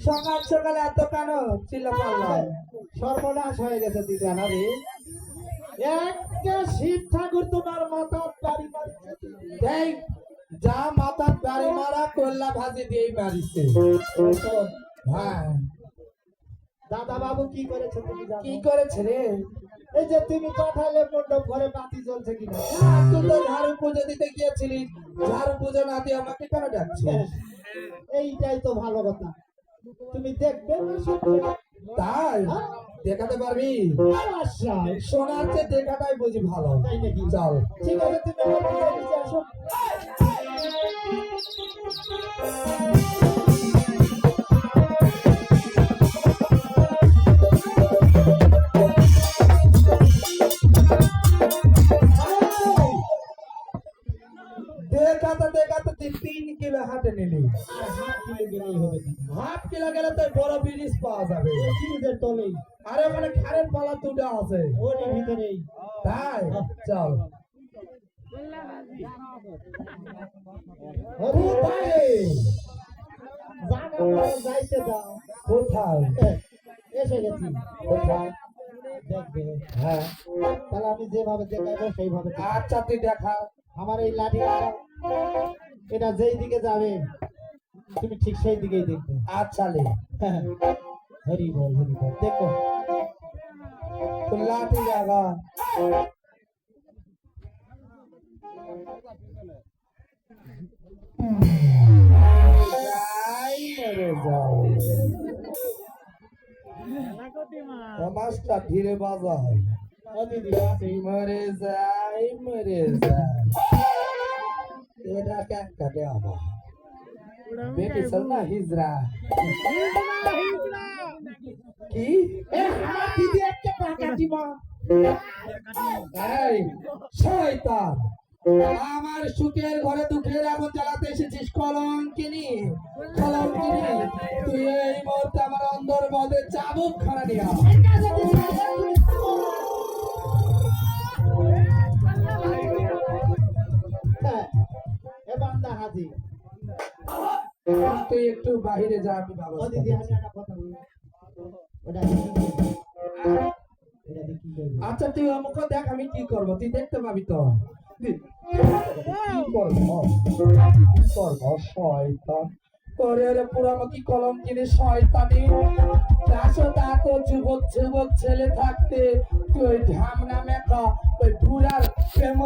সকাল সকালে এত কেন চিল্লাপাল্লা? সর্বনাশ হয়ে গেছে দিদা না রে। একটা শিব ঠাকুর তোমার মাথার বাড়ি মারছে। যা মাথার বাড়ি মারা করলা ভাজি দিয়ে মারিছে। হ্যাঁ দাদা বাবু কি করেছে তুমি জানো? কি করেছে রে? এই যে তুমি পাঠালে মণ্ডপ ঘরে বাতি জ্বলছে কিনা? তুই তো ঝাড়ু পুজো দিতে গিয়েছিলিস, ঝাড়ু পুজো না দিয়ে আমাকে কেন ডাকছিস? এইটাই তো ভালো কথা, তুমি দেখবে তাই দেখাতে পারবি? শোনার চেয়ে দেখাটাই বুঝি ভালো, তাই নাকি? চল ঠিক আছে, তুমি আমার কাছে আসো। দেখাতে দেখাতে 3 কিলো হাটে নিলি, হাফ কিলো গেলে তো বড় ব্রিজ পাওয়া যাবে ব্রিজের তলেই। আর ওখানে খারের পালা দুটো আছে ওর ভিতরেই। তাই চল। যাইতে দাও। কোথায়? এসে গেছি। কোথায় দেখবে? হ্যাঁ তাহলে আমি যেভাবে দেখাবো সেইভাবে। আচ্ছা তুই দেখা। আমার এই লাঠি এটা যেই দিকে যাবে তুমি ঠিক সেই দিকেই দেখবে। আচ্ছা লে। হরি বল হরি বল। দেখো লাঠি লাগা। সমাজটা ধীরে বাজায়, মরে যাই মরে যায়। এটা কেন কাটে আবার বেটি চল না হিজরা কি শয়তান, আমার সুখের ঘরে দুঃখের আগুন জ্বালাতে এসেছিস কলঙ্কিনী। কলঙ্কিনী তুই এই মুহূর্তে আমার অন্দর মধ্যে চাবুক খানা দিয়া। তুই একটু বাহিরে যা, আমি আচ্ছা তুই আমাকে দেখ আমি কি করবো, তুই দেখতে পাবি তো। শয়তান করে পুরামুখী কলম কিনে শয়তানি। যুবক যুবক ছেলে থাকতে তুই ঢামনা মেখা ওই বুড়ার প্রেম